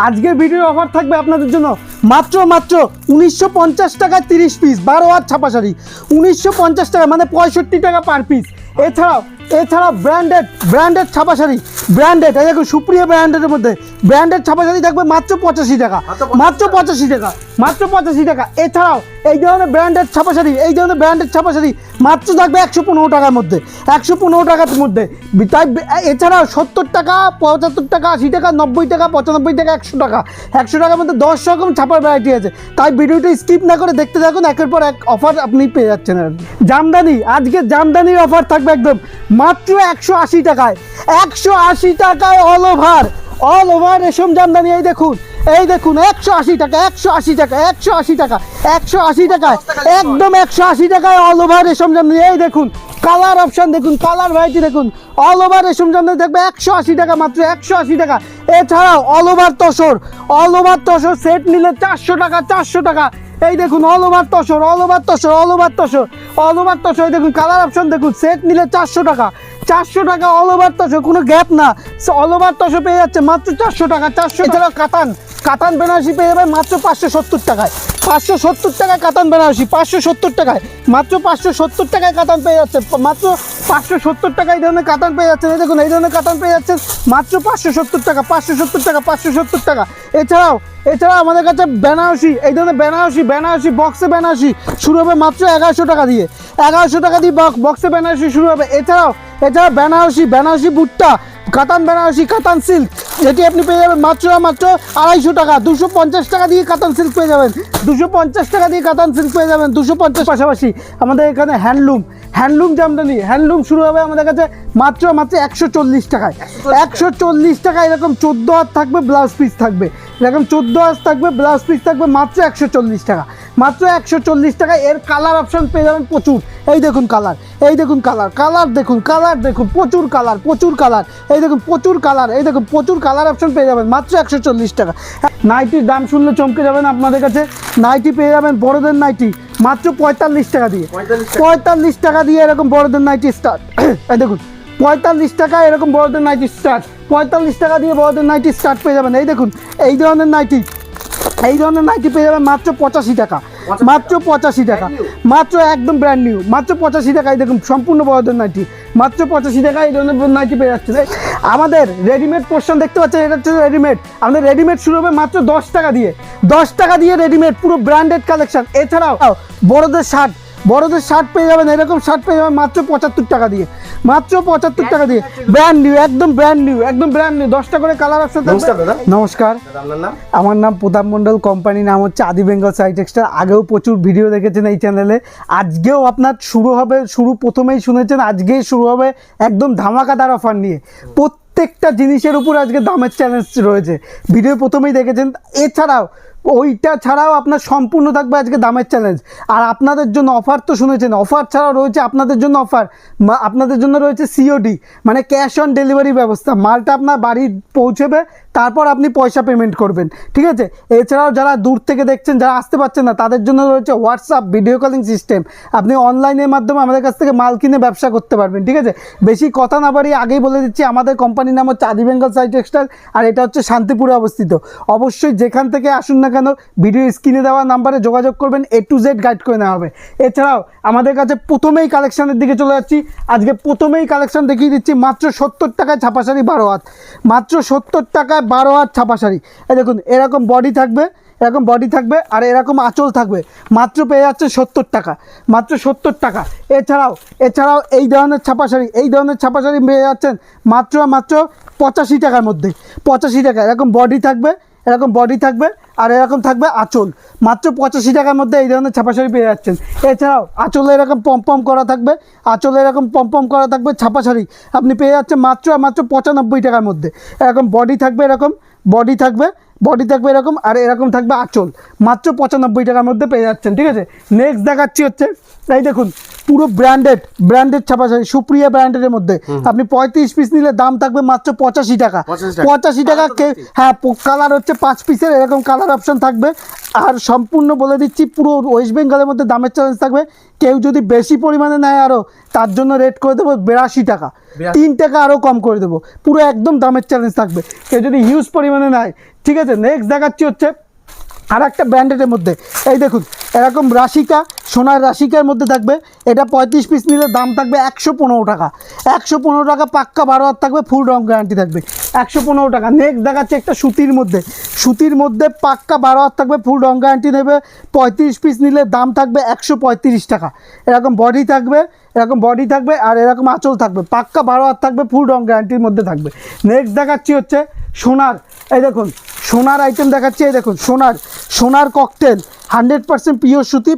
আজকের ভিডিওর অফার থাকবে আপনাদের জন্য মাত্র 1950 টাকায় 30 পিস 12 হাত ছাপা শাড়ি। 1950 টাকা মানে 65 টাকা পার পিস। এছাড়াও ব্র্যান্ডেড ছাপা শাড়ি, ব্র্যান্ডেড এই দেখুন সুপ্রিয়া ব্র্যান্ডের মধ্যে ব্র্যান্ডেড ছাপা শাড়ি থাকবে মাত্র 85 টাকা, মাত্র 85 টাকা। এছাড়াও এই ধরনের ব্র্যান্ডেড ছাপা শাড়ি মাত্র থাকবে 115 টাকার মধ্যে, 115 টাকার মধ্যে। তাই এছাড়াও 70 টাকা, 75 টাকা, 80 টাকা, 90 টাকা, 95 টাকা, 100 টাকা, 100 টাকার মধ্যে 10 রকম ছাপার ভ্যারাইটি আছে। তাই ভিডিওটা স্কিপ না করে দেখতে থাকুন, একের পর এক অফার আপনি পেয়ে যাচ্ছেন। জামদানি, আজকে জামদানির অফার থাকবে একদম মাত্র 180 টাকায়, 180 টাকায় অল ওভার রেশম জামদানি। এই দেখুন 180 টাকা, 180 টাকা, 180 টাকা, 180 টাকায় একদম 180 টাকায় অল ওভার রেশম জামদানি। এই দেখুন কালার অপশন দেখুন, কালার ভ্যারাইটি দেখুন। অল ওভার রেশম জামদানি থাকবে 180 টাকা, মাত্র 180 টাকা। এছাড়াও অল ওভার তসর সেট নিলে 400 টাকা, 400 টাকা। এই দেখুন অল ওভার তসর এই দেখুন কালার অপশন দেখুন। সেট নিলে 400 টাকা, 400 টাকা অল ওভার তসর, কোনো গ্যাপ না। অল ওভার তসর পেয়ে যাচ্ছে মাত্র 400 টাকা, 400। এছাড়াও কাতান বেনারসি পেয়ে যাবেন মাত্র 570 টাকায়, 570 টাকায় কাতান বেনারসি, 570 টাকায়, মাত্র 570 টাকায় কাতান পেয়ে যাচ্ছে, মাত্র 570 টাকা। এই ধরনের কাতান পেয়ে যাচ্ছেন, এই দেখুন এই ধরনের কাতান পেয়ে যাচ্ছেন মাত্র 570 টাকা, 570 টাকা, 570 টাকা। এছাড়াও আমাদের কাছে বেনারসি, এই ধরনের বেনারসি বক্সে বেনারসি শুরু হবে মাত্র 1100 টাকা দিয়ে, 1100 টাকা দিয়ে বক্সে বেনারসি শুরু হবে। এছাড়াও বেনারসি বুট্টা, কাতান বেনারসি, কাতান সিল্ক, যেটি আপনি পেয়ে যাবেন মাত্র 250 টাকা, 250 টাকা দিয়ে কাতান সিল্ক পেয়ে যাবেন, 250 টাকা দিয়ে কাতান সিল্ক পেয়ে যাবেন, 250। পাশাপাশি আমাদের এখানে হ্যান্ডলুম জামদানি, হ্যান্ডলুম শুরু হবে আমাদের কাছে মাত্র 140 টাকায়, 140 টাকা। এরকম 14 হাত থাকবে, ব্লাউজ পিস থাকবে, এরকম 14 হাত থাকবে, ব্লাউজ পিস থাকবে মাত্র 140 টাকা, মাত্র 140 টাকা। এর কালার অপশন পেয়ে যাবেন প্রচুর। এই দেখুন কালার দেখুন, প্রচুর কালার, এই দেখুন প্রচুর কালার অপশন পেয়ে যাবেন মাত্র 140 টাকা। নাইটির দাম শুনলে চমকে যাবেন। আপনাদের কাছে নাইটি পেয়ে যাবেন, বড়দের নাইটি মাত্র 45 টাকা দিয়ে, 45 টাকা দিয়ে এরকম বড়দের নাইটি স্টার্ট। এই দেখুন 45 টাকা এরকম বড়দের নাইটি স্টার্ট, 45 টাকা দিয়ে বড়দের নাইটি স্টার্ট পেয়ে যাবেন। এই দেখুন এই ধরনের নাইটি পেয়ে যাবেন মাত্র 85 টাকা, মাত্র 85 টাকা, মাত্র একদম ব্র্যান্ড নিউ, মাত্র 85 টাকায় দেখুন সম্পূর্ণ বড়দের নাইটি মাত্র 85 টাকা। এই ধরনের নাইটি পেয়ে যাচ্ছে। আমাদের রেডিমেড পোর্শন দেখতে পাচ্ছেন, এটা হচ্ছে রেডিমেড। আমাদের রেডিমেড শুরু হবে মাত্র 10 টাকা দিয়ে, 10 টাকা দিয়ে রেডিমেড পুরো ব্র্যান্ডেড কালেকশন। এছাড়াও বড়দের শার্ট পেয়ে যাবেন, এরকম শার্ট পেয়ে যাবেন মাত্র 75 টাকা দিয়ে, মাত্র 75 টাকা দিয়ে, ব্র্যান্ড নিউ, একদম ব্র্যান্ড নিউ 10টা করে কালার অপশন থাকবে। নমস্কার, আমার নাম প্রতাপ মণ্ডল, কোম্পানির নাম হচ্ছে আদি বেঙ্গল শাড়ি টেক্সটাইল। আগেও প্রচুর ভিডিও দেখেছেন এই চ্যানেলে। আজকেও আপনার প্রথমেই শুনেছেন, আজকেই শুরু হবে একদম ধামাকাদার অফার নিয়ে। প্রত্যেকটা জিনিসের উপর আজকে দামের চ্যালেঞ্জ রয়েছে, ভিডিও প্রথমেই দেখেছেন। ওইটা ছাড়াও আপনার সম্পূর্ণ থাকবে আজকে দামের চ্যালেঞ্জ। আর আপনাদের জন্য অফার তো শুনেছেন, অফার ছাড়াও রয়েছে আপনাদের জন্য অফার, আপনাদের জন্য রয়েছে সিওডি মানে ক্যাশ অন ডেলিভারি ব্যবস্থা। মালটা আপনার বাড়ি পৌঁছবে, তারপর আপনি পয়সা পেমেন্ট করবেন, ঠিক আছে। এছাড়াও যারা দূর থেকে দেখছেন, যারা আসতে পারছেন না, তাদের জন্য রয়েছে হোয়াটসঅ্যাপ ভিডিও কলিং সিস্টেম। আপনি অনলাইনের মাধ্যমে আমাদের কাছ থেকে মাল কিনে ব্যবসা করতে পারবেন, ঠিক আছে। বেশি কথা না বাড়িয়ে আগেই বলে দিচ্ছি, আমাদের কোম্পানির নাম হচ্ছে আদি বেঙ্গল শাড়ি টেক্সটাইল, আর এটা হচ্ছে শান্তিপুরে অবস্থিত। অবশ্যই যেখান থেকে আসুন না কেন, ভিডিও স্ক্রিনে দেওয়া নাম্বারে যোগাযোগ করবেন, A to Z গাইড করে নেওয়া হবে। এছাড়াও আমাদের কাছে প্রথমেই কালেকশানের দিকে চলে যাচ্ছি। আজকে প্রথমেই কালেকশান দেখিয়ে দিচ্ছি মাত্র 70 টাকায় ছাপা শাড়ি 12 হাত, মাত্র 70 টাকায় 12 হাত ছাপা শাড়ি। এই দেখুন এরকম বডি থাকবে, আর এরকম আঁচল থাকবে, মাত্র পেয়ে যাচ্ছে 70 টাকা, মাত্র 70 টাকা। এছাড়াও এই ধরনের ছাপা শাড়ি পেয়ে যাচ্ছেন মাত্র 85 টাকার মধ্যে, 85 টাকা। এরকম বডি থাকবে আর এরকম থাকবে আঁচল, মাত্র 85 টাকার মধ্যে এই ধরনের ছাপা শাড়ি পেয়ে যাচ্ছেন। এছাড়াও আঁচলে এরকম পম করা থাকবে, ছাপা শাড়ি আপনি পেয়ে যাচ্ছেন মাত্র 95 টাকার মধ্যে। এরকম বডি থাকবে এরকম, আর এরকম থাকবে আঁচল, মাত্র 95 টাকার মধ্যে পেয়ে যাচ্ছেন, ঠিক আছে। নেক্সট দেখাচ্ছি হচ্ছে এই দেখুন পুরো ব্র্যান্ডেড ছাপা শাড়ি, সুপ্রিয়া ব্র্যান্ডের মধ্যে। আপনি 35 পিস নিলে দাম থাকবে মাত্র 85 টাকা, 85 টাকা। হ্যাঁ, কালার হচ্ছে 5 পিসের, এরকম কালার অপশন থাকবে। আর সম্পূর্ণ বলে দিচ্ছি, পুরো ওয়েস্ট বেঙ্গলের মধ্যে দামের চ্যালেঞ্জ থাকবে। কেউ যদি বেশি পরিমাণে নেয় আরও, তার জন্য রেট করে দেবো 82 টাকা, 3 টাকা আরও কম করে দেবো, পুরো একদম দামের চ্যালেঞ্জ থাকবে। কেউ যদি হিউজ পরিমাণে নেয় ঠিক আছে। নেক্সট দেখাচ্ছি হচ্ছে আর একটা ব্র্যান্ডের মধ্যে, এই দেখুন এরকম রাশিকা, সোনার রাশিকার মধ্যে থাকবে, এটা 35 পিস নিলে দাম থাকবে 115 টাকা। 115 টাকা, পাক্কা 12 হাত থাকবে, ফুল রং গ্যারান্টি থাকবে, 115 টাকা। নেক্সট দেখাচ্ছে একটা সুতির মধ্যে, সুতির মধ্যে পাক্কা 12 হাত থাকবে, ফুল রং গ্যারান্টি দেবে, 35 পিস নিলে দাম থাকবে 135 টাকা। এরকম বডি থাকবে, এরকম বডি থাকবে, আর এরকম আঁচল থাকবে, পাক্কা 12 হাত থাকবে, ফুল রং গ্যারান্টির মধ্যে থাকবে। নেক্সট দেখাচ্ছি হচ্ছে সোনার, এই দেখুন সোনার আইটেম দেখাচ্ছি, এই দেখুন সোনার ককটেল 100% পিওর সুতি,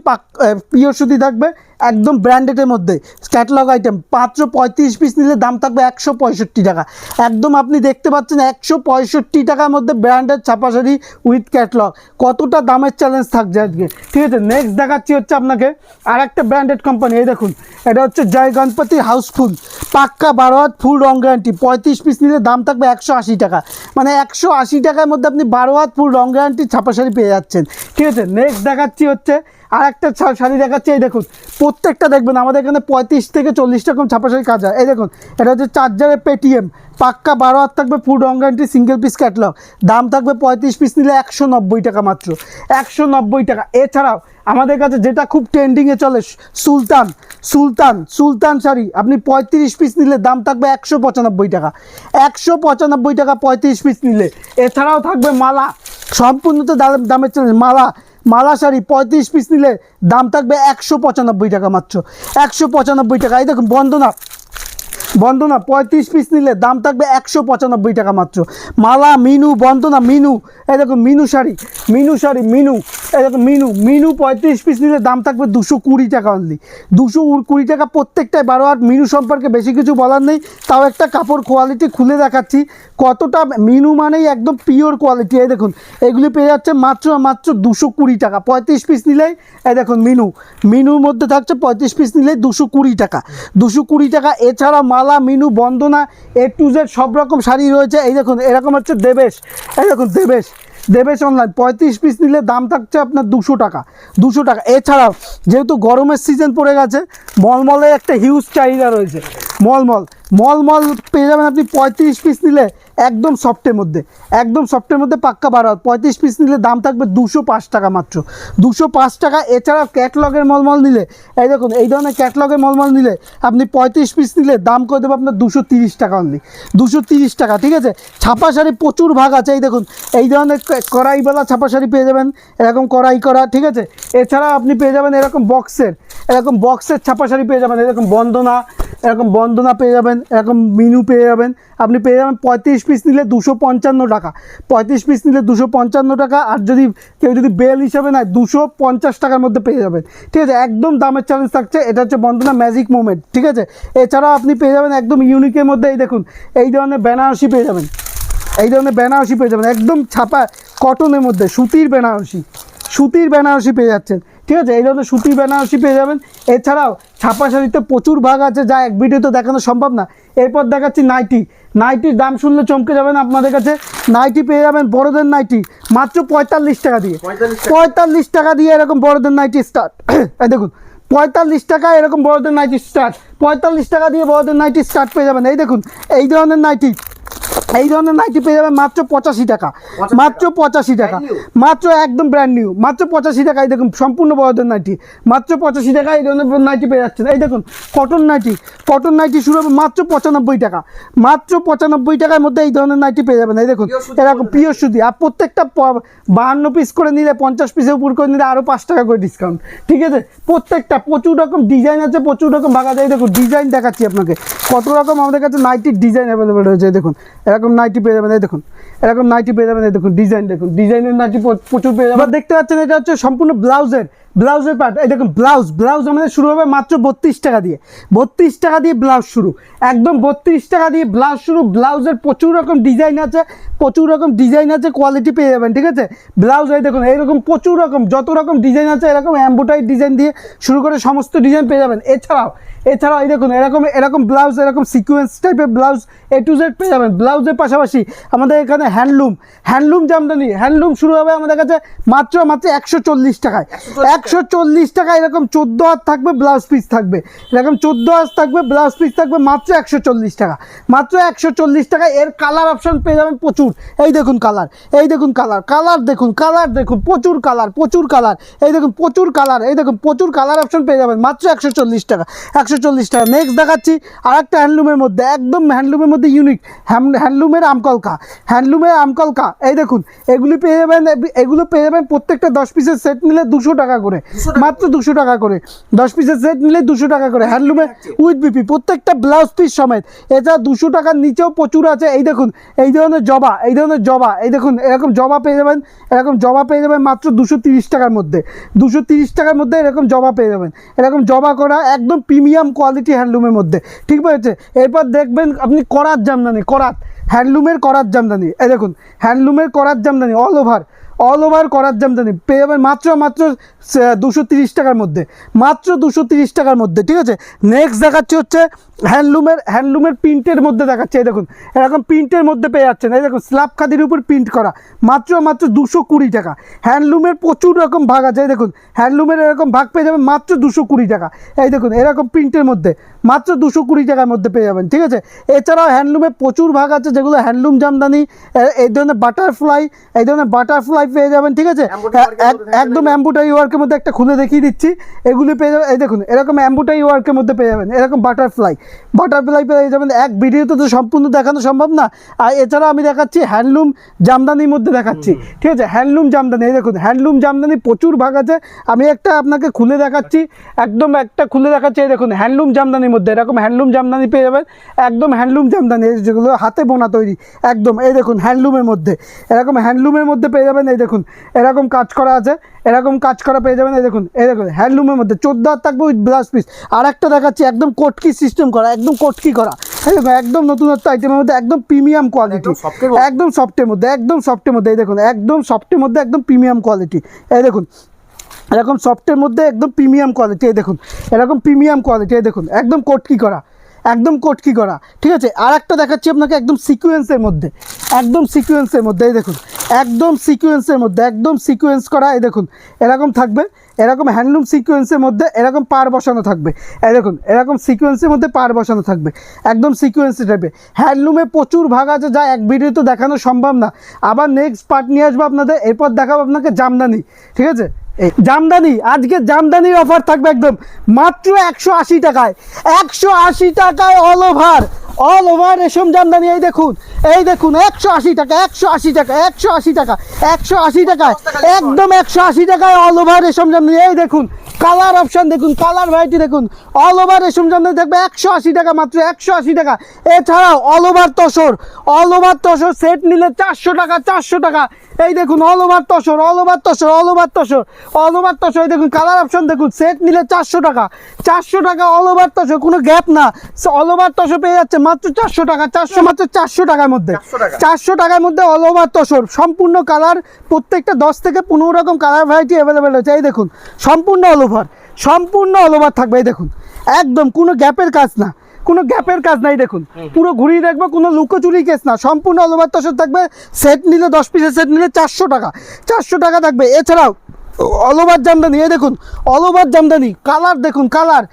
পিওর সুতি থাকবে, একদম ব্র্যান্ডেডের মধ্যে, ক্যাটলগ আইটেম। মাত্র 35 পিস নিলে দাম থাকবে 165 টাকা। একদম আপনি দেখতে পাচ্ছেন 165 টাকার মধ্যে ব্র্যান্ডেড ছাপা শাড়ি উইথ ক্যাটলগ। কতটা দামের চ্যালেঞ্জ থাকছে আজকে, ঠিক আছে। নেক্সট দেখাচ্ছি হচ্ছে আপনাকে আর একটা ব্র্যান্ডেড কোম্পানি, এই দেখুন এটা হচ্ছে জয় গণপতি হাউসফুল, পাক্কা 12 হাত, ফুল রং গ্যারান্টি, 35 পিস নিলে দাম থাকবে 180 টাকা। মানে 180 টাকার মধ্যে আপনি 12 হাত ফুল রং গ্যারান্টি ছাপা শাড়ি পেয়ে যাচ্ছেন, ঠিক আছে। নেক্সট দেখাচ্ছি হচ্ছে আর একটা শাড়ি দেখাচ্ছি, এই দেখুন প্রত্যেকটা দেখবেন আমাদের এখানে 35 থেকে 40 রকম ছাপা শাড়ি কাজ হয়। এই দেখুন এটা হচ্ছে চার্জারের পেটিএম, পাক্কা 12 হাত থাকবে, ফুল রং গ্যারান্টি, সিঙ্গেল পিস ক্যাটলগ, দাম থাকবে 35 পিস নিলে 190 টাকা, মাত্র 190 টাকা। এছাড়াও আমাদের কাছে যেটা খুব ট্রেন্ডিংয়ে চলে, সুলতান শাড়ি, আপনি 35 পিস নিলে দাম থাকবে 195 টাকা, 195 টাকা 35 পিস নিলে। এছাড়াও থাকবে মালা, সম্পূর্ণ তো দামের চলে, মালা শাড়ি 35 পিস নিলে দাম থাকবে 195 টাকা, মাত্র 195 টাকা। এই দেখুন বন্দনা 35 পিস নিলে দাম থাকবে 195 টাকা, মাত্র। মালা, মিনু, বন্দনা, মিনু, এই দেখুন মিনু শাড়ি, এই দেখুন মিনু 35 পিস নিলে দাম থাকবে 220 টাকা অনলি, 220 টাকা প্রত্যেকটাই 12 হাত। মিনু সম্পর্কে বেশি কিছু বলার নেই, তাও একটা কাপড় কোয়ালিটি খুলে দেখাচ্ছি কতটা। মিনু মানেই একদম পিওর কোয়ালিটি। এই দেখুন এগুলি পেয়ে যাচ্ছে মাত্র 220 টাকা, 35 পিস নিলেই। এই দেখুন মিনুর মধ্যে থাকছে 35 পিস নিলেই 220 টাকা, 220 টাকা। এছাড়া মালা, মিনু, বন্দনা, A to Z সব রকম শাড়ি রয়েছে। এই দেখুন এরকম হচ্ছে দেবেশ, এই দেখুন দেবেশ অনলাইন 35 পিস নিলে দাম থাকছে আপনার 200 টাকা। এছাড়াও যেহেতু গরমের সিজন পড়ে গেছে, মলমলে একটা হিউজ চাহিদা রয়েছে, মলমল পেয়ে যাবেন আপনি 35 পিস নিলে একদম সফটের মধ্যে, পাক্কা 12 হাত, 35 পিস নিলে দাম থাকবে 205 টাকা, মাত্র 205 টাকা। এছাড়া ক্যাটলগের মলমল নিলে, এই দেখুন এই ধরনের ক্যাটলগের মলমল নিলে আপনি 35 পিস নিলে দাম করে দেবো আপনার 230 টাকা অনলি, 230 টাকা, ঠিক আছে। ছাপা শাড়ি প্রচুর ভাগ আছে, এই দেখুন এই ধরনের কড়াইওয়ালা ছাপা শাড়ি পেয়ে যাবেন, এরকম কড়াই করা, ঠিক আছে। এছাড়া আপনি পেয়ে যাবেন এরকম বক্সের ছাপা শাড়ি পেয়ে যাবেন, এরকম বন্দনা পেয়ে যাবেন, এরকম মিনু পেয়ে যাবেন, আপনি পেয়ে যাবেন 35 পিস নিলে 255 টাকা, 35 পিস নিলে 255 টাকা। আর কেউ যদি বেল হিসাবে নেয় 250 টাকার মধ্যে পেয়ে যাবেন, ঠিক আছে। একদম দামের চ্যালেঞ্জ থাকছে, এটা হচ্ছে বন্দনা ম্যাজিক মোমেন্ট, ঠিক আছে। এছাড়াও আপনি পেয়ে যাবেন একদম ইউনিকের মধ্যে, এই দেখুন এই ধরনের বেনারসি পেয়ে যাবেন, একদম ছাপা কটনের মধ্যে, সুতির বেনারসি পেয়ে যাচ্ছেন, ঠিক আছে। এই ধরনের সুতির বেনারসি পেয়ে যাবেন। এছাড়াও ছাপা শাড়িতে প্রচুর ভাগ আছে, যা এক ভিডিওতে দেখানো সম্ভব না। এরপর দেখাচ্ছি নাইটির দাম শুনলে চমকে যাবেন আপনাদের কাছে। নাইটি পেয়ে যাবেন, বড়দের নাইটি মাত্র 45 টাকা দিয়ে, 45 টাকা দিয়ে এরকম বড়দের নাইটি স্টার্ট। এই দেখুন 45 টাকা এরকম বড়দের নাইটি স্টার্ট, 45 টাকা দিয়ে বড়দের নাইটি স্টার্ট পেয়ে যাবেন। এই দেখুন এই ধরনের নাইটি পেয়ে যাবেন মাত্র 85 টাকা, মাত্র একদম ব্র্যান্ড নিউ, মাত্র 85 টাকা। এই দেখুন সম্পূর্ণ বড়দের নাইটি মাত্র 85 টাকা, এই ধরনের নাইটি পেয়ে যাচ্ছেন। এই দেখুন কটন নাইটি শুরু হবে মাত্র 95 টাকা, মাত্র 95 টাকার মধ্যে এই ধরনের নাইটি পেয়ে যাবেন। এই দেখুন এরকম পিওর সুতি, আর প্রত্যেকটা 52 পিস করে নিলে, 50 পিসের উপর করে নিলে আরও 5 টাকা করে ডিসকাউন্ট, ঠিক আছে। প্রত্যেকটা প্রচুর রকম ডিজাইন আছে, প্রচুর রকম ভাগা যায়। দেখুন ডিজাইন দেখাচ্ছি আপনাকে, কত রকম আমাদের কাছে নাইটির ডিজাইন অ্যাভেলেবেল রয়েছে। দেখুন এরকম নাইটি পেয়ে যাবেন, এই দেখুন এই দেখুন ডিজাইনের নাইটি প্রচুর পেয়ে যাবেন। দেখতে পাচ্ছেন এটা হচ্ছে সম্পূর্ণ ব্লাউজের পার্ট। এই দেখুন ব্লাউজ আমাদের শুরু হবে মাত্র 32 টাকা দিয়ে, 32 টাকা দিয়ে ব্লাউজ শুরু, একদম 32 টাকা দিয়ে ব্লাউজ শুরু। ব্লাউজের প্রচুর রকম ডিজাইন আছে, কোয়ালিটি পেয়ে যাবেন, ঠিক আছে। ব্লাউজ এই দেখুন এইরকম প্রচুর রকম, যত রকম ডিজাইন আছে এরকম এমব্রয়ডারি ডিজাইন দিয়ে শুরু করে সমস্ত ডিজাইন পেয়ে যাবেন। এছাড়াও এই দেখুন এরকম ব্লাউজ, এরকম সিকোয়েন্স টাইপের ব্লাউজ A to Z পেয়ে যাবেন। ব্লাউজের পাশাপাশি আমাদের এখানে হ্যান্ডলুম জামদানি, শুরু হবে আমাদের কাছে মাত্র 140 টাকায়, 140 টাকা এরকম 14 হাত থাকবে, ব্লাউজ পিস থাকবে এরকম 14 হাত থাকবে, ব্লাউজ পিস থাকবে মাত্র 140 টাকা, মাত্র 140 টাকা। এর কালার অপশন পেয়ে যাবেন প্রচুর। এই দেখুন কালার, এই দেখুন কালার, কালার দেখুন, কালার দেখুন, প্রচুর কালার, প্রচুর কালার, এই দেখুন প্রচুর কালার, এই দেখুন প্রচুর কালার অপশন পেয়ে যাবেন মাত্র 140 টাকা, 140 টাকা। নেক্সট দেখাচ্ছি আর একটা হ্যান্ডলুমের মধ্যে, একদম হ্যান্ডলুমের মধ্যে ইউনিক, হ্যান্ডলুমের আমকলকা, হ্যান্ডলুমের আমকলকা। এই দেখুন এগুলি পেয়ে যাবেন, এগুলো পেয়ে যাবেন প্রত্যেকটা 10 পিসের সেট নিলে 200 টাকা করে, মাত্র 200 টাকা করে। 10 পিসের সেট নিলে 200 টাকা করে হ্যান্ডলুমের উইথ বিপি, প্রত্যেকটা ব্লাউজ পিস সমেত। এছাড়া 200 টাকার নিচেও প্রচুর আছে। এই দেখুন এই ধরনের জবা, এই ধরনের জবা, এই দেখুন এরকম জবা পেয়ে যাবেন, এরকম জবা পেয়ে যাবেন মাত্র 230 টাকার মধ্যে, 230 টাকার মধ্যে এরকম জবা পেয়ে যাবেন, এরকম জবা করা একদম প্রিমিয়াম কোয়ালিটি হ্যান্ডলুমের মধ্যে, ঠিক আছে। এরপর দেখবেন আপনি করাত জামদানি, করাত হ্যান্ডলুমের করাত জামদানি, এই দেখুন হ্যান্ডলুমের করাত জামদানি অল ওভার করাত জামদানি পেয়ে যাবেন মাত্র 230 টাকার মধ্যে, মাত্র 230 টাকার মধ্যে, ঠিক আছে। নেক্সট দেখাচ্ছি হচ্ছে হ্যান্ডলুমের প্রিন্টের মধ্যে দেখাচ্ছে। এই দেখুন এরকম প্রিন্টের মধ্যে পেয়ে যাচ্ছেন, এই দেখুন স্ল্যাব খাদির উপর প্রিন্ট করা মাত্র 220 টাকা। হ্যান্ডলুমের প্রচুর রকম ভাগ আছে, এই দেখুন হ্যান্ডলুমের এরকম ভাগ পেয়ে যাবেন মাত্র 220 টাকা। এই দেখুন এরকম প্রিন্টের মধ্যে মাত্র 220 টাকার মধ্যে পেয়ে যাবেন, ঠিক আছে। এছাড়াও হ্যান্ডলুমের প্রচুর ভাগ আছে যেগুলো হ্যান্ডলুম জামদানি, এই ধরনের বাটারফ্লাই, এই ধরনের বাটারফ্লাই পেয়ে যাবেন, ঠিক আছে। একদম এমব্রয়ডারি ওয়ার্কের মধ্যে একটা খুলে দেখিয়ে দিচ্ছি, এগুলি পেয়ে যাবেন। এই দেখুন এরকম এমব্রয়ডারি ওয়ার্কের মধ্যে পেয়ে যাবেন, এরকম বাটারফ্লাই পেয়ে যাবেন। এক ভিডিওতে তো সম্পূর্ণ দেখানো সম্ভব না। আর এছাড়া আমি দেখাচ্ছি হ্যান্ডলুম জামদানির মধ্যে দেখাচ্ছি, ঠিক আছে। হ্যান্ডলুম জামদানি, এই দেখুন হ্যান্ডলুম জামদানি প্রচুর ভাগ আছে। আমি একটা আপনাকে খুলে দেখাচ্ছি, একদম একটা খুলে দেখাচ্ছি। এই দেখুন হ্যান্ডলুম জামদানির মধ্যে এরকম হ্যান্ডলুম জামদানি পেয়ে যাবেন, একদম হ্যান্ডলুম জামদানি যেগুলো হাতে বোনা তৈরি একদম। এই দেখুন হ্যান্ডলুমের মধ্যে এরকম হ্যান্ডলুমের মধ্যে পেয়ে যাবেন, এই দেখুন এরকম কাজ করা আছে, এরকম কাজ করা পেয়ে যাবেন। এই দেখুন হ্যান্ডলুমের মধ্যে 14 হাত থাকবে উইথ ব্লাউজ পিস। আর একটা দেখাচ্ছি একদম কটকি সিস্টেম করা, একদম কটকি করা, এই দেখুন একদম নতুনত্ব আইটেমের মধ্যে একদম প্রিমিয়াম কোয়ালিটি, একদম সফটের মধ্যে, একদম সফটের মধ্যে। এই দেখুন একদম সফটের মধ্যে একদম প্রিমিয়াম কোয়ালিটি, এই দেখুন এরকম সফটের মধ্যে একদম প্রিমিয়াম কোয়ালিটি, এই দেখুন এরকম প্রিমিয়াম কোয়ালিটি, এই দেখুন একদম কটকি করা, একদম কটকি করা, ঠিক আছে। আর একটা দেখাচ্ছি আপনাকে একদম সিকোয়েন্সের মধ্যে, একদম সিকোয়েন্সের মধ্যে, এই দেখুন একদম সিকোয়েন্সের মধ্যে, একদম সিকোয়েন্স করা। এই দেখুন এরকম থাকবে, এরকম হ্যান্ডলুম সিকোয়েন্সের মধ্যে এরকম পার বসানো থাকবে। এই দেখুন এরকম সিকোয়েন্সের মধ্যে পার বসানো থাকবে, একদম সিকোয়েন্স টাইপের। হ্যান্ডলুমে প্রচুর ভাগ আছে যা এক ভিডিওতে দেখানো সম্ভব না। আবার নেক্সট পার্ট নিয়ে আসবো আপনাদের, এরপর দেখাবো আপনাকে জামদানি, ঠিক আছে। জামদানি আজকে জামদানির অফার থাকবে একদম মাত্র 180 টাকায়, 180 টাকায় অল ওভার রেশম জামদানি। এই দেখুন 180 টাকা, 180 টাকা, 180 টাকা, 180 টাকায়, একদম 180 টাকায় অল ওভার রেশম জামদানি। এই দেখুন কালার অপশন দেখুন, কালার ভ্যারাইটি দেখুন, অল ওভার রেশম জামদানি থাকবে 180 টাকা, মাত্র 180 টাকা। এছাড়াও অল ওভার তসর সেট নিলে 400 টাকা, 400 টাকা। এই দেখুন অল ওভার তসর, এই দেখুন কালার অপশন দেখুন, সেট নিলে 400 টাকা, 400 টাকা অল ওভার তসর, কোনো গ্যাপ না। অল ওভার তসর পেয়ে যাচ্ছে মাত্র 400 টাকা, মাত্র 400 টাকার মধ্যে, 400 টাকার মধ্যে অল ওভার তসর সম্পূর্ণ কালার, প্রত্যেকটা 10 থেকে 15 রকম কালার ভ্যারাইটি অ্যাভেলেবেল আছে। এই দেখুন সম্পূর্ণ অল ওভার থাকবে, এই দেখুন একদম কোনো গ্যাপের কাজ না, কোনো গ্যাপের কাজ নাই। দেখুন পুরো ঘুরিয়ে দেখবো, কোনো লুকোচুরি কেস না, সম্পূর্ণ অল ওভার তসর থাকবে। সেট নিলে 10 পিসের সেট নিলে 400 টাকা, 400 টাকা থাকবে। এছাড়াও অল ওভার জামদানি, এই দেখুন অল ওভার জামদানি, কালার দেখুন, কালার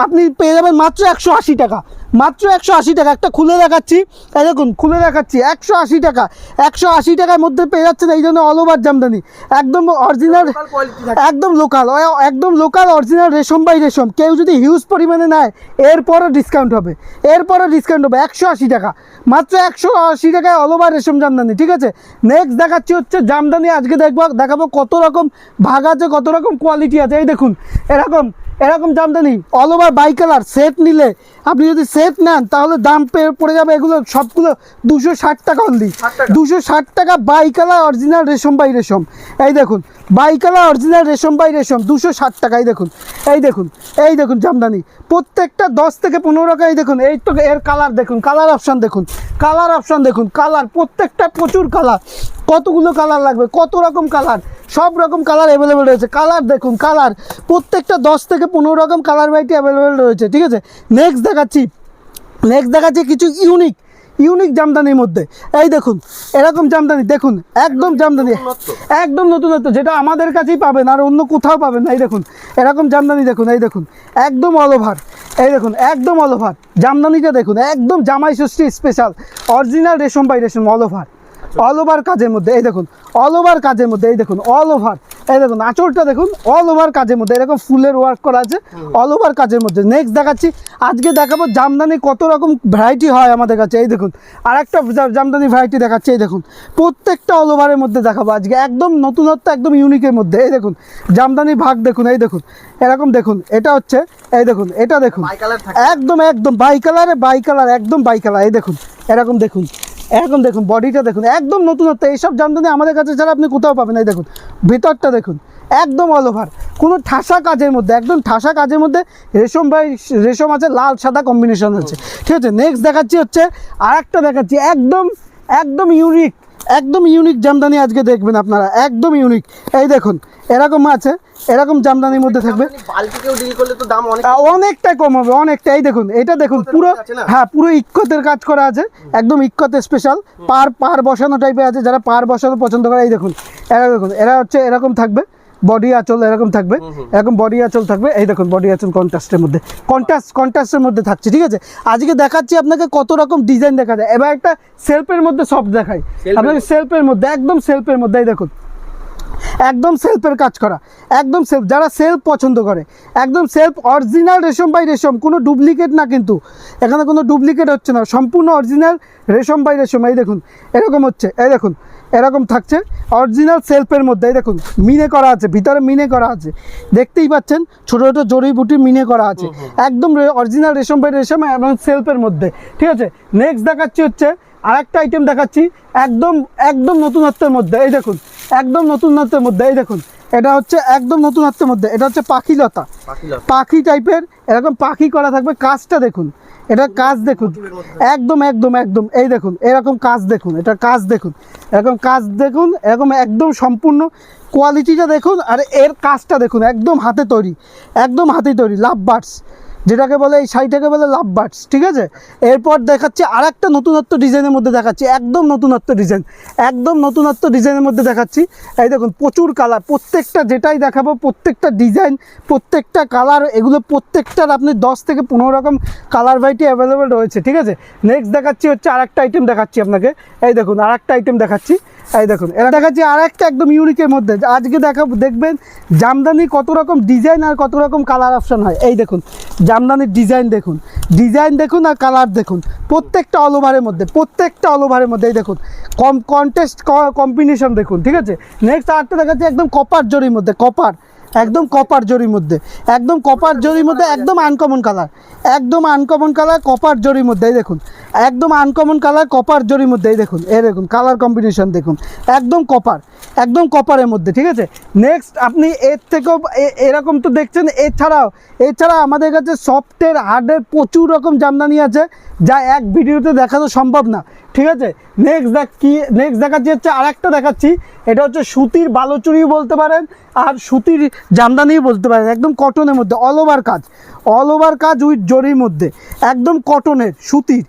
আপনি পেয়ে যাবেন মাত্র 180 টাকা, মাত্র 180 টাকা। একটা খুলে দেখাচ্ছি, এই দেখুন খুলে দেখাচ্ছি, 180 টাকা, 180 টাকার মধ্যে পেয়ে যাচ্ছেন এই জন্য অল ওভার জামদানি, একদম অরিজিনাল, একদম লোকাল অরিজিনাল রেশম বাই রেশম। কেউ যদি হিউজ পরিমাণে নেয় এরপরও ডিসকাউন্ট হবে, 180 টাকা, মাত্র 180 টাকায় অল ওভার রেশম জামদানি, ঠিক আছে। নেক্সট দেখাচ্ছি হচ্ছে জামদানি, আজকে দেখাবো কত রকম ভাগ আছে, কত রকম কোয়ালিটি আছে। এই দেখুন এরকম Jamdani all over bi colour set নিলে, আপনি যদি সেট নেন তাহলে দাম পড়ে যাবে এগুলো সবগুলো 260 টাকা অনলি, 260 টাকা বাই কালার অরিজিনাল রেশম বাই রেশম। এই দেখুন বাই কালার অরিজিনাল রেশম বাই রেশম 260 টাকা। এই দেখুন জামদানি প্রত্যেকটা 10 থেকে 15 টাকা। এই দেখুন এই তো এর কালার দেখুন, কালার অপশান দেখুন, কালার প্রত্যেকটা প্রচুর কালার, কতগুলো কালার লাগবে, কত রকম কালার, সব রকম কালার অ্যাভেলেবেল রয়েছে। কালার দেখুন, কালার প্রত্যেকটা 10 থেকে 15 রকম কালার ভ্যারাইটি অ্যাভেলেবেল রয়েছে, ঠিক আছে। নেক্সট দেখাচ্ছি কিছু ইউনিক জামদানির মধ্যে। এই দেখুন এরকম জামদানি দেখুন, একদম জামদানি, একদম নতুনত্ব, যেটা আমাদের কাছেই পাবেন আর অন্য কোথাও পাবেন না। এই দেখুন এরকম জামদানি দেখুন, এই দেখুন একদম অল ওভার, এই দেখুন একদম অল ওভার জামদানিটা দেখুন, একদম জামাই ষষ্ঠী স্পেশাল অরিজিনাল রেশম বাই রেশম অল ওভার, অল ওভার কাজের মধ্যে। এই দেখুন অল ওভার কাজের মধ্যে, এই দেখুন অল ওভার, এই দেখুন আঁচলটা দেখুন অল ওভার কাজের মধ্যে, এরকম ফুলের ওয়ার্ক করা আছে অল ওভার কাজের মধ্যে। নেক্সট দেখাচ্ছি, আজকে দেখাবো জামদানি কত রকম ভ্যারাইটি হয় আমাদের কাছে। এই দেখুন আরেকটা জামদানি ভ্যারাইটি দেখাচ্ছি, এই দেখুন প্রত্যেকটা অল ওভারের মধ্যে দেখাবো আজকে, একদম নতুনত্ব, একদম ইউনিকের মধ্যে। এই দেখুন জামদানি ভাগ দেখুন, এই দেখুন এরকম দেখুন, এটা হচ্ছে এই দেখুন, এটা দেখুন একদম একদম বাই কালারে, বাই কালার, একদম বাই কালার। এই দেখুন এরকম দেখুন, এরকম দেখুন বডিটা দেখুন, একদম নতুনত্ব। এইসব জামদানি আমাদের কাছে ছাড়া আপনি কোথাও পাবেন। এই দেখুন ভিতরটা দেখুন, একদম অল ওভার, কোনো ঠাসা কাজের মধ্যে, একদম ঠাসা কাজের মধ্যে রেশম বাই রেশম আছে, লাল সাদা কম্বিনেশন আছে, ঠিক আছে। নেক্সট দেখাচ্ছি হচ্ছে আরেকটা দেখাচ্ছি, একদম একদম ইউনিক, একদম ইউনিক জামদানি আজকে দেখবেন আপনারা, একদম ইউনিক। এই দেখুন এরকম আছে, এরকম জামদানির মধ্যে থাকবে, অনেকটাই কম হবে, অনেকটা। এই দেখুন এটা দেখুন পুরো, হ্যাঁ পুরো ইক্কতের কাজ করা আছে, একদম ইক্কতের স্পেশাল, পার বসানো টাইপের আছে, যারা পার বসানো পছন্দ করে। এই দেখুন এরা দেখুন, এরা হচ্ছে এরকম থাকবে, বডি আঁচল এরকম থাকবে, এরকম বডি আঁচল থাকবে। এই দেখুন বডি আঁচল কন্ট্রাস্টের মধ্যে, কন্ট্রাস্টের মধ্যে থাকছে, ঠিক আছে। আজকে দেখাচ্ছি আপনাকে কত রকম ডিজাইন দেখা যায়। এবার একটা সেলফের মধ্যে সব দেখাই আপনাকে, সেলফের মধ্যে, একদম সেলফের মধ্যে। এই দেখুন একদম সেলফের কাজ করা, একদম সেলফ, যারা সেলফ পছন্দ করে, একদম সেলফ অরিজিনাল রেশম বাই রেশম, কোনো ডুপ্লিকেট না, কিন্তু এখানে কোনো ডুপ্লিকেট হচ্ছে না, সম্পূর্ণ অরিজিনাল রেশম বাই রেশম। এই দেখুন এরকম হচ্ছে, এই দেখুন এরকম থাকছে অরিজিনাল সেলফের মধ্যে। এই দেখুন মিনে করা আছে, ভিতরে মিনে করা আছে, দেখতেই পাচ্ছেন ছোটো ছোটো জড়িবুটি মিনে করা আছে, একদম অরিজিনাল রেশম বাই রেশম এবং সেলফের মধ্যে, ঠিক আছে। নেক্সট দেখাচ্ছি হচ্ছে আরেকটা আইটেম দেখাচ্ছি, একদম একদম নতুনত্বের মধ্যে। এই দেখুন একদম নতুনত্বের মধ্যে, এই দেখুন এটা হচ্ছে একদম নতুনত্বের মধ্যে, এটা হচ্ছে পাখিলতা, পাখি টাইপের, এরকম পাখি করা থাকবে, কাজটা দেখুন, এটা কাজ দেখুন, একদম একদম একদম। এই দেখুন এরকম কাজ দেখুন, এটা কাজ দেখুন, এরকম কাজ দেখুন, এরকম একদম সম্পূর্ণ কোয়ালিটিটা দেখুন, আর এর কাজটা দেখুন, একদম হাতে তৈরি, একদম হাতে তৈরি, লাভ বার্ডস যেটাকে বলে, এই শাড়িটাকে বলে লাভ বার্ডস, ঠিক আছে। এরপর দেখাচ্ছি আর একটা নতুনত্ব ডিজাইনের মধ্যে দেখাচ্ছি, একদম নতুনত্ব ডিজাইন, একদম নতুনত্ব ডিজাইনের মধ্যে দেখাচ্ছি। এই দেখুন প্রচুর কালার, প্রত্যেকটা যেটাই দেখাবো প্রত্যেকটা ডিজাইন, প্রত্যেকটা কালার, এগুলো প্রত্যেকটার আপনি 10 থেকে 15 রকম কালার ভ্যারাইটি অ্যাভেলেবেল রয়েছে, ঠিক আছে। নেক্সট দেখাচ্ছি হচ্ছে আর একটা আইটেম দেখাচ্ছি আপনাকে, এই দেখুন আর একটা আইটেম দেখাচ্ছি, এই দেখুন এরা দেখাচ্ছি আর একটা একদম ইউনিকের মধ্যে। আজকে দেখবেন জামদানি কত রকম ডিজাইন আর কত রকম কালার অপশন হয়। এই দেখুন জামদানির ডিজাইন দেখুন, ডিজাইন দেখুন আর কালার দেখুন, প্রত্যেকটা অল ওভারের মধ্যে, প্রত্যেকটা অল ওভারের মধ্যে। এই দেখুন কন্টেস্ট কম্বিনেশন দেখুন, ঠিক আছে। নেক্সট আরেকটা দেখাচ্ছি একদম কপার জরির মধ্যে, কপার, একদম কপার জরির মধ্যে, একদম কপার জরির মধ্যে, একদম আনকমন কালার, একদম আনকমন কালার কপার জরির মধ্যে। এই দেখুন একদম আনকমন কালার কপার জরির মধ্যে। এই দেখুন, এই দেখুন কালার কম্বিনেশন দেখুন, একদম কপার, একদম কপারের মধ্যে, ঠিক আছে। নেক্সট আপনি এর থেকেও এরকম তো দেখছেন, এছাড়া আমাদের কাছে সফটের হার্ডের প্রচুর রকম জামদানি আছে, যা এক ভিডিওতে দেখানো সম্ভব না, ঠিক আছে। নেক্সট দেখাচ্ছি হচ্ছে আরেকটা দেখাচ্ছি, এটা হচ্ছে সুতির বালুচুরিও বলতে পারেন আর সুতির জামদানিও বলতে পারেন, একদম কটনের মধ্যে অল ওভার কাজ, অল ওভার কাজ উইথ জরির মধ্যে, একদম কটনের সুতির,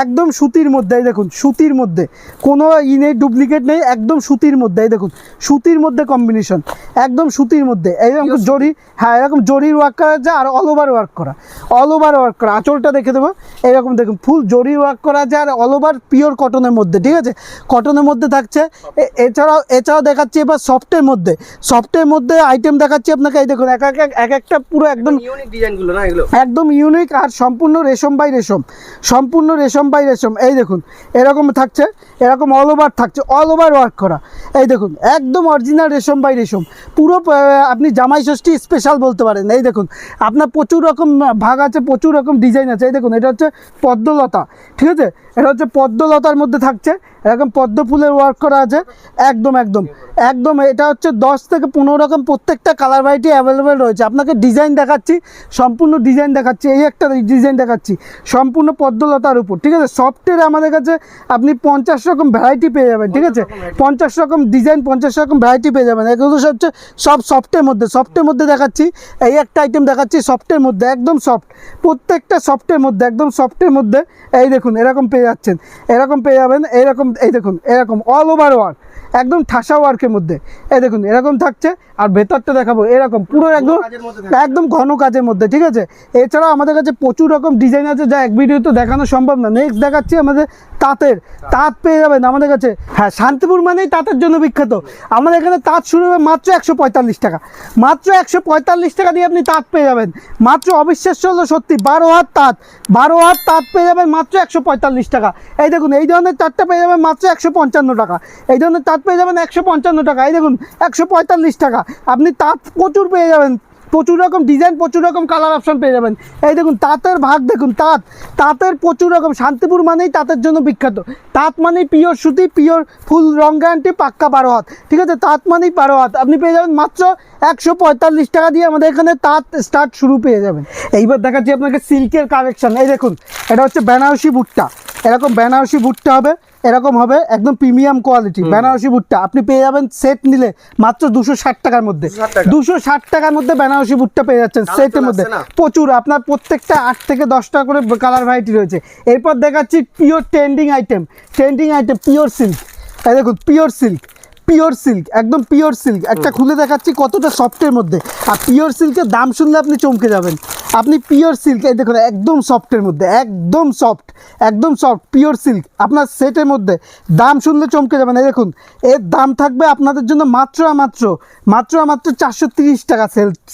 একদম সুতির মধ্যে। এই দেখুন সুতির মধ্যে কোনো নেই, ডুপ্লিকেট নেই, একদম সুতির মধ্যে। এই দেখুন সুতির মধ্যে কম্বিনেশন, একদম সুতির মধ্যে, এইরকম জরি, হ্যাঁ এরকম জরির ওয়ার্ক করা আছে আর অল ওভার ওয়ার্ক করা, অল ওভার ওয়ার্ক করা। আঁচলটা দেখে দেবো, এইরকম দেখুন ফুল জরির ওয়ার্ক করা আছে আর অল ওভার পিওর কটনের মধ্যে, ঠিক আছে, কটনের মধ্যে থাকছে। এছাড়াও দেখাচ্ছি এবার সফটের মধ্যে, সফটের মধ্যে আইটেম দেখাচ্ছি আপনাকে। এই দেখুন এক একটা পুরো একদম ইউনিক ডিজাইনগুলো না, এগুলো একদম ইউনিক আর সম্পূর্ণ রেশম বাই রেশম, সম্পূর্ণ রেশম বাই রেশম। এই দেখুন এরকম থাকছে, এরকম অল ওভার থাকছে, অল ওভার ওয়ার্ক করা। এই দেখুন একদম অরিজিনাল রেশম বাই রেশম, পুরো আপনি জামাই ষষ্ঠী স্পেশাল বলতে পারেন। এই দেখুন আপনার প্রচুর রকম ভাগ আছে, প্রচুর রকম ডিজাইন আছে। এই দেখুন এটা হচ্ছে পদ্মলতা, ঠিক আছে, এটা হচ্ছে পদ্মলতার মধ্যে থাকছে, এরকম পদ্ম ফুলের ওয়ার্ক করা আছে, একদম একদম একদম। এটা হচ্ছে 10 থেকে 15 রকম প্রত্যেকটা কালার ভ্যারাইটি অ্যাভেলেবেল রয়েছে। আপনাকে ডিজাইন দেখাচ্ছি, সম্পূর্ণ ডিজাইন দেখাচ্ছি, এই একটা ডিজাইন দেখাচ্ছি সম্পূর্ণ পদ্মলতার উপর, ঠিক আছে। সফটের আমাদের কাছে আপনি 50 রকম ভ্যারাইটি পেয়ে যাবেন, ঠিক আছে, 50 রকম ডিজাইন, 50 রকম ভ্যারাইটি পেয়ে যাবেন। এগুলো হচ্ছে সব সফটের মধ্যে, সফটের মধ্যে দেখাচ্ছি। এই একটা আইটেম দেখাচ্ছি সফটের মধ্যে, একদম সফট, প্রত্যেকটা সফটের মধ্যে, একদম সফটের মধ্যে। এই দেখুন এরকম পেয়ে পেয়ে যাচ্ছেন, এরকম পেয়ে যাবেন, এরকম এই দেখুন এরকম অল ওভার ওয়ার্ক, একদম ঠাসা ওয়ার্কের মধ্যে এই দেখুন এরকম থাকছে। আর ভেতরটা দেখাবো এরকম পুরো একদম একদম ঘন কাজের মধ্যে, ঠিক আছে। এছাড়াও আমাদের কাছে প্রচুর রকম ডিজাইন আছে যা এক ভিডিওতে দেখানো সম্ভব না। নেক্সট দেখাচ্ছি আমাদের তাঁতের, তাঁত পেয়ে যাবেন আমাদের কাছে। হ্যাঁ, শান্তিপুর মানেই তাঁতের জন্য বিখ্যাত। আমাদের এখানে তাঁত শুরু হবে মাত্র 145 টাকা, মাত্র 145 টাকা দিয়ে আপনি তাঁত পেয়ে যাবেন। মাত্র অবিশ্বাস্য হলো সত্যি, 12 হাত তাঁত, 12 হাত তাঁত পেয়ে যাবেন মাত্র 145 টাকা। এই দেখুন এই ধরনের তাঁতটা পেয়ে যাবেন মাত্র 155 টাকা, এই ধরনের তাঁত পেয়ে যাবেন 155 টাকা। এই দেখুন 145 টাকা, আপনি তাঁত প্রচুর পেয়ে যাবেন, প্রচুর রকম ডিজাইন, প্রচুর রকম কালার অপশন পেয়ে যাবেন। এই দেখুন তাঁতের ভাগ দেখুন, তাঁতের প্রচুর রকম। শান্তিপুর মানেই তাঁতের জন্য বিখ্যাত। তাঁত মানেই পিওর সুতি, পিওর ফুল রং গ্যারান্টি, পাক্কা 12 হাত, ঠিক আছে। তাঁত মানেই 12 হাত আপনি পেয়ে যাবেন মাত্র 145 টাকা দিয়ে। আমাদের এখানে তাঁত স্টার্ট শুরু পেয়ে যাবেন। এইবার দেখাচ্ছি আপনাকে সিল্কের কালেকশন। এই দেখুন এটা হচ্ছে বেনারসি ভুট্টা, এরকম বেনারসি ভুট্টা হবে, এরকম হবে একদম প্রিমিয়াম কোয়ালিটি বেনারসি ভুট্টা। আপনি পেয়ে যাবেন সেট নিলে মাত্র 260 টাকার মধ্যে, 260 টাকার মধ্যে বেনারসি ভুট্টা পেয়ে যাচ্ছেন সেটের মধ্যে। প্রচুর আপনার প্রত্যেকটা 8 থেকে 10টা করে কালার ভ্যারাইটি রয়েছে। এরপর দেখাচ্ছি pure trending item, pure silk. এই দেখুন পিওর সিল্ক, পিওর সিল্ক, একদম পিওর সিল্ক। একটা খুলে দেখাচ্ছি কতটা সফটের মধ্যে। আর পিওর সিল্কের দাম শুনলে আপনি চমকে যাবেন। আপনি পিওর সিল্ক, এই দেখুন একদম সফটের মধ্যে, একদম সফট, একদম সফট পিওর সিল্ক আপনার সেটের মধ্যে। দাম শুনলে চমকে যাবেন। এই দেখুন এর দাম থাকবে আপনাদের জন্য মাত্র 430 টাকা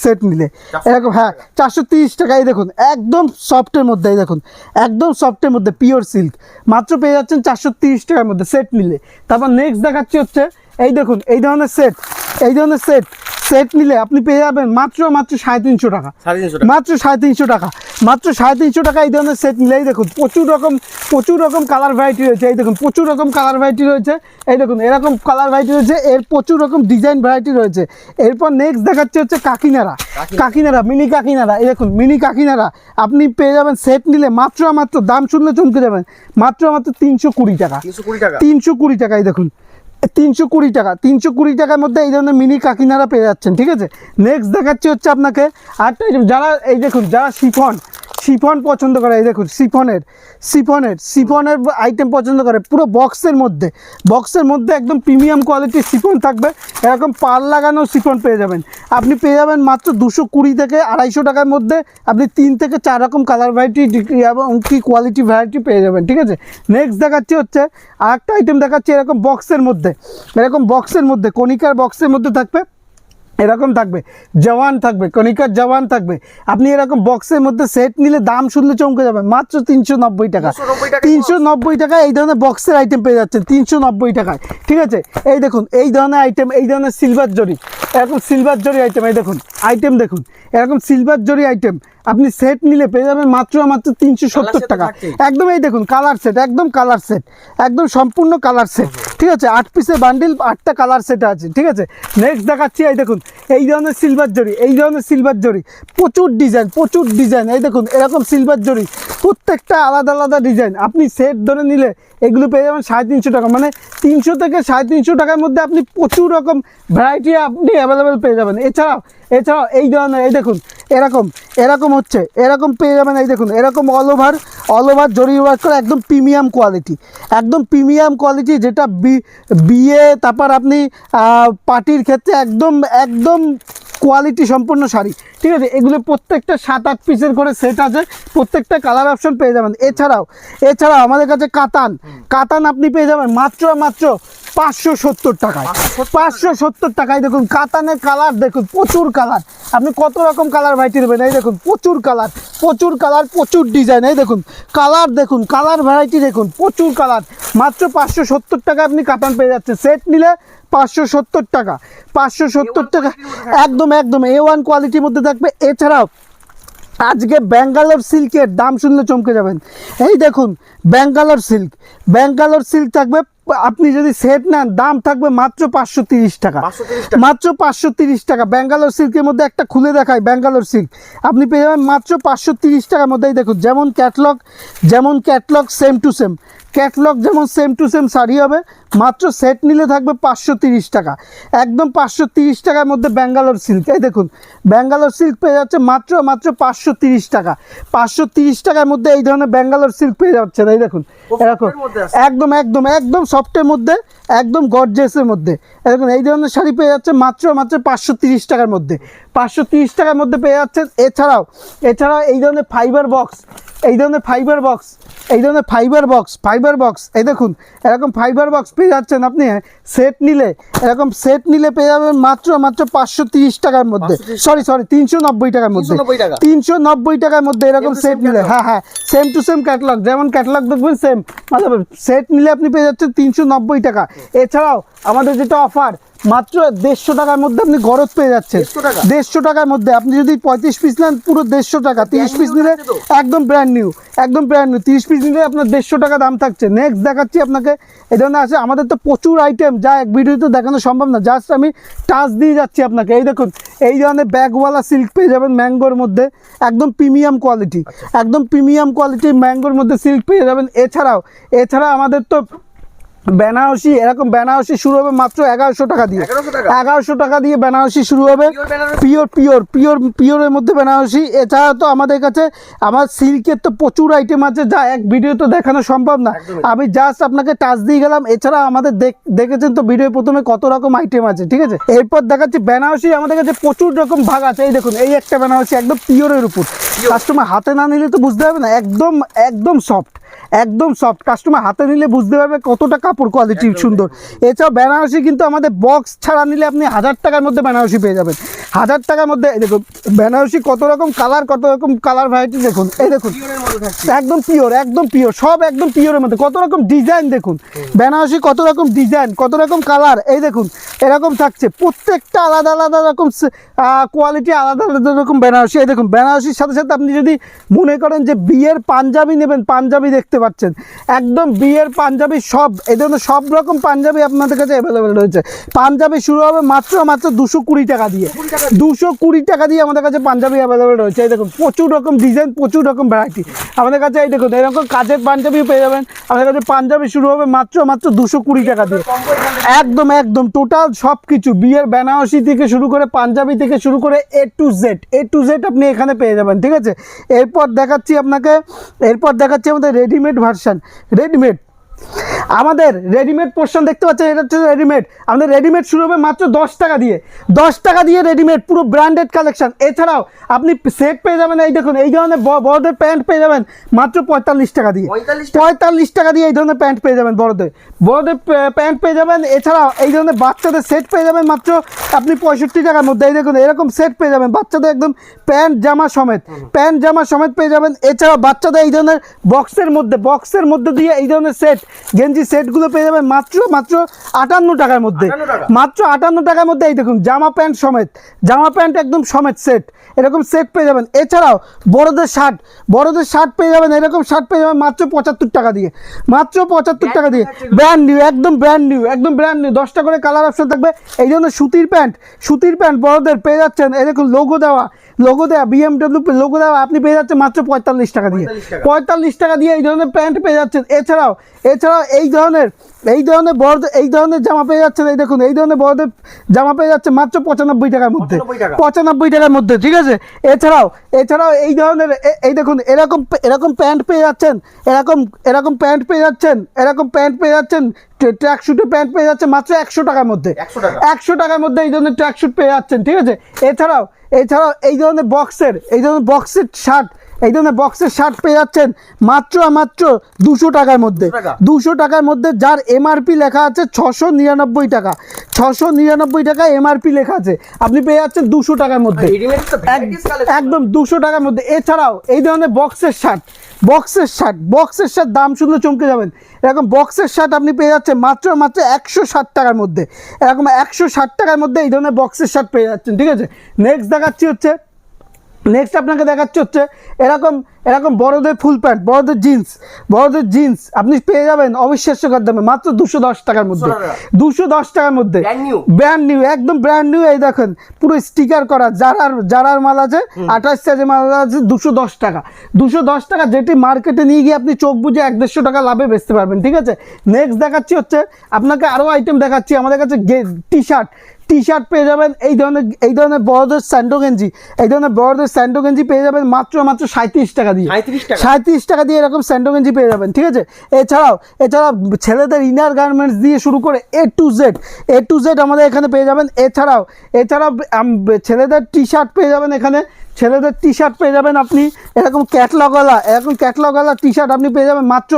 সেট নিলে, এরকম। হ্যাঁ 430 টাকা। এই দেখুন একদম সফটের মধ্যে, এই দেখুন একদম সফটের মধ্যে পিওর সিল্ক মাত্র পেয়ে যাচ্ছেন 430 টাকার মধ্যে সেট নিলে। তারপর নেক্সট দেখাচ্ছি হচ্ছে এই দেখুন এই ধরনের সেট, এই ধরনের সেট নিলে আপনি পেয়ে যাবেন মাত্র 350 টাকা, মাত্র 350 টাকা, মাত্র 350 টাকা। এই ধরনের সেট নিলে এই দেখুন প্রচুর রকম কালার ভ্যারাইটি রয়েছে। এই দেখুন প্রচুর রকম কালার ভ্যারাইটি রয়েছে, এই দেখুন এরকম কালার ভ্যারাইটি রয়েছে, এর প্রচুর রকম ডিজাইন ভ্যারাইটি রয়েছে। এরপর নেক্সট দেখাচ্ছে হচ্ছে কাকিনারা, মিনি কাকিনারা। এই দেখুন মিনি কাকিনারা আপনি পেয়ে যাবেন সেট নিলে মাত্র দাম শুনলে চমকে যাবেন, মাত্র 320 টাকা, 320 টাকা। এই দেখুন 320 টাকা, 320 টাকার মধ্যে এই ধরনের মিনি কাকিনারা পেয়ে যাচ্ছেন, ঠিক আছে। নেক্সট দেখাচ্ছি হচ্ছে আপনাকে আরেকটা, যারা এই দেখুন যারা শিফন পছন্দ করে, এই দেখুন শিফনের আইটেম পছন্দ করে, পুরো বক্সের মধ্যে একদম প্রিমিয়াম কোয়ালিটির শিফন থাকবে। এরকম পার লাগানো শিফন পেয়ে যাবেন। আপনি পেয়ে যাবেন মাত্র 220 থেকে 250 টাকার মধ্যে। আপনি 3 থেকে 4 রকম কালার ভ্যারাইটি এবং কি কোয়ালিটি ভ্যারাইটি পেয়ে যাবেন, ঠিক আছে। নেক্সট দেখাচ্ছি হচ্ছে আরেকটা আইটেম দেখাচ্ছি, এরকম বক্সের মধ্যে কণিকার বক্সের মধ্যে থাকবে, এরকম থাকবে জওয়ান থাকবে, কণিকার জওয়ান থাকবে। আপনি এরকম বক্সের মধ্যে সেট নিলে দাম শুনলে চমকে যাবেন, মাত্র 390 টাকা, 390 টাকা। এই ধরনের বক্সের আইটেম পেয়ে যাচ্ছেন 390 টাকায়, ঠিক আছে। এই দেখুন এই ধরনের আইটেম, এই ধরনের সিলভার জরি, এরকম সিলভার জরি আইটেম। এই দেখুন আইটেম দেখুন এরকম সিলভার জরি আইটেম আপনি সেট নিলে পেয়ে যাবেন মাত্র 370 টাকা। একদম এই দেখুন কালার সেট, একদম কালার সেট, একদম সম্পূর্ণ কালার সেট, ঠিক আছে। 8 পিসের বান্ডিল, 8টা কালার সেট আছে, ঠিক আছে। নেক্সট দেখাচ্ছি এই দেখুন এই ধরনের সিলভার জরি, প্রচুর ডিজাইন। এই দেখুন এরকম সিলভার জরি, প্রত্যেকটা আলাদা ডিজাইন। আপনি সেট ধরে নিলে এগুলো পেয়ে যাবেন 350 টাকা, মানে 300 থেকে 350 টাকার মধ্যে আপনি প্রচুর রকম ভ্যারাইটি আপনি অ্যাভেলেবেল পেয়ে যাবেন। এছাড়াও এই ধরনের এই দেখুন এরকম হচ্ছে, এরকম পেয়ে যাবেন। এই দেখুন এরকম অল ওভার জরি ওয়ার্ক করে একদম প্রিমিয়াম কোয়ালিটি, যেটা বিয়ে তারপর আপনি পার্টির ক্ষেত্রে একদম কোয়ালিটি সম্পূর্ণ শাড়ি, ঠিক আছে। এগুলো প্রত্যেকটা 7-8 পিসের করে সেট আছে, প্রত্যেকটা কালার অপশন পেয়ে যাবেন। এছাড়াও আমাদের কাছে কাতান আপনি পেয়ে যাবেন মাত্র 570 টাকায়, 570 টাকায়। দেখুন কাতানের কালার দেখুন, প্রচুর কালার, আপনি কত রকম কালার ভ্যারাইটি নেবেন। এই দেখুন প্রচুর কালার, প্রচুর ডিজাইন। এই দেখুন কালার ভ্যারাইটি দেখুন, প্রচুর কালার। মাত্র 570 টাকা আপনি কাতান পেয়ে যাচ্ছেন, সেট নিলে 570 টাকা, 570 টাকা। একদম A1 কোয়ালিটির মধ্যে থাকবে। এছাড়াও আজকে ব্যাঙ্গালোর সিল্কের দাম শুনলে চমকে যাবেন। এই দেখুন ব্যাঙ্গালোর সিল্ক থাকবে আপনি যদি সেট নেন দাম থাকবে মাত্র 530 টাকা, মাত্র 530 টাকা। ব্যাঙ্গালোর সিল্কের মধ্যে একটা খুলে দেখায়, ব্যাঙ্গালোর সিল্ক আপনি পেয়ে যাবেন মাত্র 530 টাকার মধ্যেই। দেখুন যেমন catalogue same to same, catalogue যেমন সেম টু সেম শাড়ি হবে, মাত্র সেট নিলে থাকবে 530 টাকা, একদম 530 টাকার মধ্যে ব্যাঙ্গালোর সিল্ক। এই দেখুন ব্যাঙ্গালোর সিল্ক পেয়ে যাচ্ছে মাত্র 530 টাকা, 530 টাকার মধ্যে এই ধরনের ব্যাঙ্গালোর সিল্ক পেয়ে যাচ্ছে। এই দেখুন এরকম একদম একদম একদম সফটের মধ্যে, একদম গর্জিয়াসের মধ্যে। দেখুন এই ধরনের শাড়ি পেয়ে যাচ্ছে মাত্র 530 টাকার মধ্যে, 530 টাকার মধ্যে পেয়ে যাচ্ছে। এছাড়াও এই ধরনের ফাইবার বক্স, এই ধরনের ফাইবার বক্স এই দেখুন এরকম ফাইবার বক্স পেয়ে যাচ্ছেন আপনি সেট নিলে, এরকম সেট নিলে পেয়ে যাবেন মাত্র 530 টাকার মধ্যে, সরি 390 টাকার মধ্যে, 390 টাকার মধ্যে এরকম সেট নিলে। হ্যাঁ সেম টু সেম ক্যাটালগ, যেমন ক্যাটালগ দেখবেন সেম, মানে সেট নিলে আপনি পেয়ে যাচ্ছেন 390 টাকা। এছাড়াও আমাদের যেটা অফার, মাত্র 150 টাকার মধ্যে আপনি গরজ পেয়ে যাচ্ছেন, 150 টাকার মধ্যে। আপনি যদি 35 পিস নেন পুরো 150 টাকা, 30 পিস নিলে একদম ব্র্যান্ড নিউ, 30 পিস নিলে আপনার 150 টাকা দাম থাকছে। নেক্সট দেখাচ্ছি আপনাকে, এই ধরনের আছে আমাদের তো প্রচুর আইটেম, যা এক ভিডিওতে দেখানো সম্ভব না, জাস্ট আমি টাচ দিয়ে যাচ্ছি আপনাকে। এই দেখুন এই ধরনের ব্যাগওয়ালা সিল্ক পেয়ে যাবেন ম্যাঙ্গোর মধ্যে, একদম প্রিমিয়াম কোয়ালিটি, একদম প্রিমিয়াম কোয়ালিটির ম্যাঙ্গোর মধ্যে সিল্ক পেয়ে যাবেন। এছাড়া আমাদের তো বেনারসি, এরকম বেনারসি শুরু হবে মাত্র 1100 টাকা দিয়ে, 1100 টাকা দিয়ে বেনারসি শুরু হবে, পিওরের মধ্যে বেনারসি। এছাড়া তো আমাদের কাছে আমার সিল্কের তো প্রচুর আইটেম আছে, যা এক ভিডিও তো দেখানো সম্ভব না, আমি জাস্ট আপনাকে টাচ দিয়ে গেলাম। এছাড়া আমাদের দেখেছেন তো ভিডিও প্রথমে কত রকম আইটেম আছে, ঠিক আছে। এরপর দেখাচ্ছি বেনারসি, আমাদের কাছে প্রচুর রকম ভাগ আছে। এই দেখুন এই একটা বেনারসি একদম পিওরের উপর, কাস্টমার হাতে না নিলে তো বুঝতে পারবে না, একদম সফট, একদম সফট। কাস্টমার হাতে নিলে বুঝতে পারবে কতটা কাপড় কোয়ালিটি সুন্দর। এছাড়াও বেনারসি কিন্তু আমাদের বক্স ছাড়া নিলে আপনি 1000 টাকার মধ্যে বেনারসি পেয়ে যাবেন, 1000 টাকার মধ্যে। দেখুন বেনারসি কত রকম কালার ভ্যারাইটি দেখুন, এই দেখুন একদম পিওর, সব একদম পিওরের মধ্যে। কত রকম ডিজাইন দেখুন, বেনারসি কত রকম ডিজাইন, কত রকম কালার। এই দেখুন এরকম থাকছে, প্রত্যেকটা আলাদা আলাদা রকম কোয়ালিটি, আলাদা আলাদা রকম বেনারসি। এই দেখুন বেনারসির সাথে সাথে আপনি যদি মনে করেন যে বিয়ের পাঞ্জাবি নেবেন, পাঞ্জাবি দেখতে পাচ্ছেন, একদম বিয়ের পাঞ্জাবি সব, এই ধরনের সব রকম পাঞ্জাবি আপনাদের কাছে অ্যাভেলেবেল রয়েছে। পাঞ্জাবি শুরু হবে মাত্র 220 টাকা দিয়ে, 220 টাকা দিয়ে আমাদের কাছে পাঞ্জাবি অ্যাভেলেবেল রয়েছে। এই দেখুন প্রচুর রকম ডিজাইন, প্রচুর রকম ভ্যারাইটি আমাদের কাছে। এই দেখুন এরকম কাজের পাঞ্জাবিও পেয়ে যাবেন আমাদের কাছে। পাঞ্জাবি শুরু হবে মাত্র 220 টাকা দিয়ে, একদম টোটাল সব কিছু, বিয়ের বেনারসি থেকে শুরু করে, পাঞ্জাবি থেকে শুরু করে এ টু জেড আপনি এখানে পেয়ে যাবেন, ঠিক আছে। এরপর দেখাচ্ছি আমাদের রেডিমেড ভার্সন, আমাদের রেডিমেড পোর্শন দেখতে পাচ্ছেন, এটা হচ্ছে রেডিমেড। আমাদের রেডিমেড শুরু হবে মাত্র 10 টাকা দিয়ে রেডিমেড, পুরো ব্র্যান্ডেড কালেকশন। এছাড়াও আপনি সেট পেয়ে যাবেন, এই দেখুন এই ধরনের বড়দের প্যান্ট পেয়ে যাবেন মাত্র 45 টাকা দিয়ে, 45 টাকা দিয়ে এই ধরনের প্যান্ট পেয়ে যাবেন, বড়দের প্যান্ট পেয়ে যাবেন। এছাড়াও এই ধরনের বাচ্চাদের সেট পেয়ে যাবেন মাত্র আপনি 65 টাকার মধ্যে। এই দেখুন এরকম সেট পেয়ে যাবেন বাচ্চাদের, একদম প্যান্ট জামা সমেত পেয়ে যাবেন। এছাড়াও বাচ্চাদের এই ধরনের বক্সের মধ্যে দিয়ে এই ধরনের সেট, গেঞ্জি সেটগুলো পেয়ে যাবেন মাত্র 58 টাকার মধ্যে, মাত্র 58 টাকার মধ্যে। এই দেখুন জামা প্যান্ট একদম সমেত সেট, এরকম সেট পেয়ে যাবেন। এছাড়াও বড়দের শার্ট পেয়ে যাবেন, এরকম শার্ট পেয়ে যাবেন মাত্র 75 টাকা দিয়ে, ব্র্যান্ড নিউ, একদম ব্র্যান্ড নিউ। 10টা করে কালার অপশন থাকবে। এই জন্য সুতির প্যান্ট বড়দের পেয়ে যাচ্ছেন, এই দেখুন লোগো দেওয়া BMW লোগো দেওয়া, আপনি পেয়ে যাচ্ছেন মাত্র 45 টাকা দিয়ে, 45 টাকা দিয়ে এই ধরনের প্যান্ট পেয়ে যাচ্ছেন। এছাড়াও এই ধরনের জামা পেয়ে যাচ্ছেন। এই দেখুন এই ধরনের বড়দের জামা পেয়ে যাচ্ছে মাত্র 95 টাকার মধ্যে, 95 টাকার মধ্যে, ঠিক আছে। এছাড়াও এই ধরনের এই দেখুন এরকম প্যান্ট পেয়ে যাচ্ছেন, এরকম প্যান্ট পেয়ে যাচ্ছেন, ট্র্যাকশুটের প্যান্ট পেয়ে যাচ্ছে মাত্র 100 টাকার মধ্যে, 100 টাকার মধ্যে এই ধরনের ট্র্যাকশুট পেয়ে যাচ্ছেন, ঠিক আছে। এছাড়াও এই ধরনের বক্সের শার্ট পেয়ে যাচ্ছেন মাত্র 200 টাকার মধ্যে, 200 টাকার মধ্যে, যার এমআরপি লেখা আছে 699 টাকা, 699 টাকা এমআরপি লেখা আছে, আপনি পেয়ে যাচ্ছেন 200 টাকার মধ্যে, একদম 200 টাকার মধ্যে। এছাড়াও এই ধরনের বক্সের শার্ট দাম শুনলে চমকে যাবেন। এরকম বক্সের শার্ট আপনি পেয়ে যাচ্ছেন মাত্র 160 টাকার মধ্যে, এরকম 160 টাকার মধ্যে এই ধরনের বক্সের শার্ট পেয়ে যাচ্ছেন, ঠিক আছে। নেক্সট দেখাচ্ছি হচ্ছে নেক্সট আপনাকে দেখাচ্ছে হচ্ছে এরকম এরকম বড়দের ফুল প্যান্ট, বড়দের জিন্স আপনি পেয়ে যাবেন অবিশ্বাস্যকর দামে মাত্র 210 টাকার মধ্যে। 210 টাকার মধ্যে ব্র্যান্ড নিউ, একদম ব্র্যান্ড নিউ। এই দেখেন পুরো স্টিকার করা, যারার মাল আছে, 28 সাইজের মাল আছে, 210 টাকা। 210 টাকা, যেটি মার্কেটে নিয়ে গিয়ে আপনি চোখ বুঝে 150 টাকা লাভে বেচতে পারবেন, ঠিক আছে। নেক্সট দেখাচ্ছি হচ্ছে আপনাকে আরও আইটেম দেখাচ্ছি। আমাদের কাছে টি শার্ট পেয়ে যাবেন, এই ধরনের বড়দের স্যান্ডো গেঞ্জি পেয়ে যাবেন মাত্র 37 টাকা দিয়ে। 37 টাকা দিয়ে এরকম স্যান্ডো গেঞ্জি পেয়ে যাবেন, ঠিক আছে। এছাড়াও ছেলেদের ইনার গার্মেন্টস দিয়ে শুরু করে এ টু জেড আমাদের এখানে পেয়ে যাবেন। এছাড়াও ছেলেদের টি শার্ট পেয়ে যাবেন এখানে। ছেলেদের টি শার্ট পেয়ে যাবেন আপনি এরকম ক্যাটলগওয়ালা টি শার্ট আপনি পেয়ে যাবেন মাত্র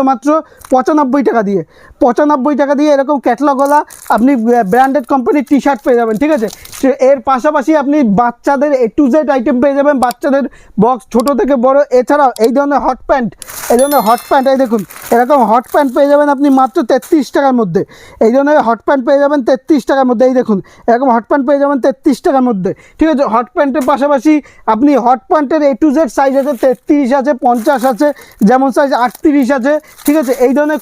95 টাকা দিয়ে। 95 টাকা দিয়ে এরকম ক্যাটলগওয়ালা আপনি ব্র্যান্ডেড কোম্পানির টি শার্ট পেয়ে যাবেন, ঠিক আছে। এর পাশাপাশি আপনি বাচ্চাদের এ টু জেড আইটেম পেয়ে যাবেন, বাচ্চাদের বক্স ছোট থেকে বড়। এছাড়াও এই ধরনের হট প্যান্ট, এই দেখুন এরকম হট প্যান্ট পেয়ে যাবেন আপনি মাত্র 33 টাকার মধ্যে। এই ধরনের হট প্যান্ট পেয়ে যাবেন 33 টাকার মধ্যে। এই দেখুন এরকম হট প্যান্ট পেয়ে যাবেন 33 টাকার মধ্যে, ঠিক আছে। হট প্যান্টের পাশাপাশি আপনি হট প্যান্টের এ টু জেড সাইজ আছে, 33 আছে, 50 আছে, যেমন সাইজ 38 আছে, ঠিক আছে। এই ধরনের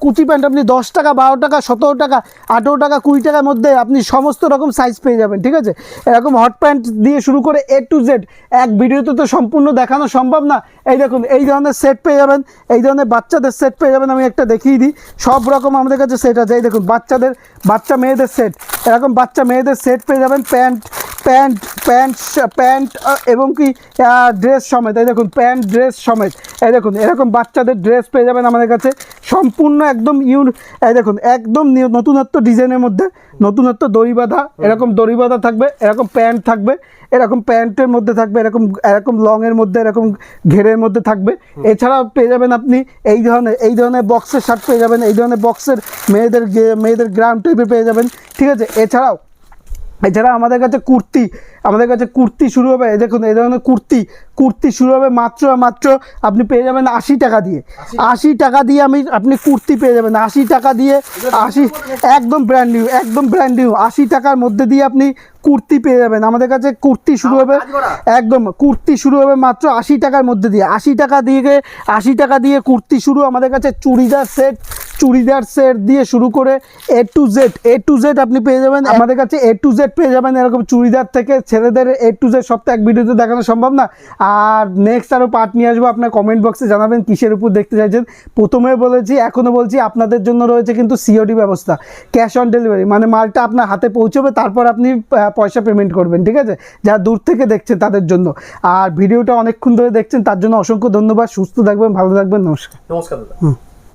কুচি প্যান্ট আপনি 10 টাকা, 12 টাকা, 17 টাকা, 18 টাকা, 20 টাকার মধ্যে আপনি সমস্ত রকম সাইজ পেয়ে যাবেন, ঠিক আছে। এরকম হট প্যান্ট দিয়ে শুরু করে এ টু জেড এক ভিডিওতে তো সম্পূর্ণ দেখানো সম্ভব না। এই দেখুন এই ধরনের সেট পেয়ে যাবেন, এই ধরনের বাচ্চাদের সেট পেয়ে যাবেন। আমি একটা দেখিয়ে দিই, সব রকম আমাদের কাছে সেট আছে। এই দেখুন বাচ্চা মেয়েদের সেট, এরকম বাচ্চা মেয়েদের সেট পেয়ে যাবেন, প্যান্ট এবং কি ড্রেস সমেত। এই দেখুন প্যান্ট ড্রেস সমেত। এই দেখুন এরকম বাচ্চাদের ড্রেস পেয়ে যাবেন আমাদের কাছে সম্পূর্ণ একদম এই দেখুন একদম নতুনত্ব ডিজাইনের মধ্যে, নতুনত্ব দড়ি বাঁধা, এরকম দড়ি বাঁধা থাকবে, এরকম প্যান্ট থাকবে, এরকম প্যান্টের মধ্যে থাকবে, এরকম লংয়ের মধ্যে, এরকম ঘেরের মধ্যে থাকবে। এছাড়াও পেয়ে যাবেন আপনি এই ধরনের বক্সের শার্ট পেয়ে যাবেন, এই ধরনের বক্সের মেয়েদের গ্রাউন্ড টাইপের পেয়ে যাবেন, ঠিক আছে। এছাড়া আমাদের কাছে কুর্তি শুরু হবে। এই দেখুন এই ধরনের কুর্তি শুরু হবে মাত্র আপনি পেয়ে যাবেন 80 টাকা দিয়ে। 80 টাকা দিয়ে আপনি কুর্তি পেয়ে যাবেন 80 টাকা দিয়ে। 80 একদম ব্র্যান্ড নিউ 80 টাকার মধ্যে দিয়ে আপনি কুর্তি পেয়ে যাবেন আমাদের কাছে। কুর্তি শুরু হবে মাত্র 80 টাকার মধ্যে দিয়ে। 80 টাকা দিয়ে কুর্তি শুরু আমাদের কাছে। চুড়িদার সেট দিয়ে শুরু করে এ টু জেড আপনি পেয়ে যাবেন আমাদের কাছে। এ টু জেড পেয়ে যাবেন এরকম চুড়িদার থেকে ছেলেদের এ টু জেড, সব তো এক ভিডিওতে দেখানো সম্ভব না। আর নেক্সট আরও পার্ট নিয়ে আসবো, আপনার কমেন্ট বক্সে জানাবেন কিসের উপর দেখতে চাইছেন। প্রথমে বলেছি, এখনও বলছি, আপনাদের জন্য রয়েছে কিন্তু সিওডি ব্যবস্থা, ক্যাশ অন ডেলিভারি, মানে মালটা আপনার হাতে পৌঁছবে, তারপর আপনি পয়সা পেমেন্ট করবেন, ঠিক আছে। যারা দূর থেকে দেখছেন তাদের জন্য। আর ভিডিওটা অনেকক্ষণ ধরে দেখছেন তার জন্য অসংখ্য ধন্যবাদ। সুস্থ থাকবেন, ভালো থাকবেন, নমস্কার। দাদা।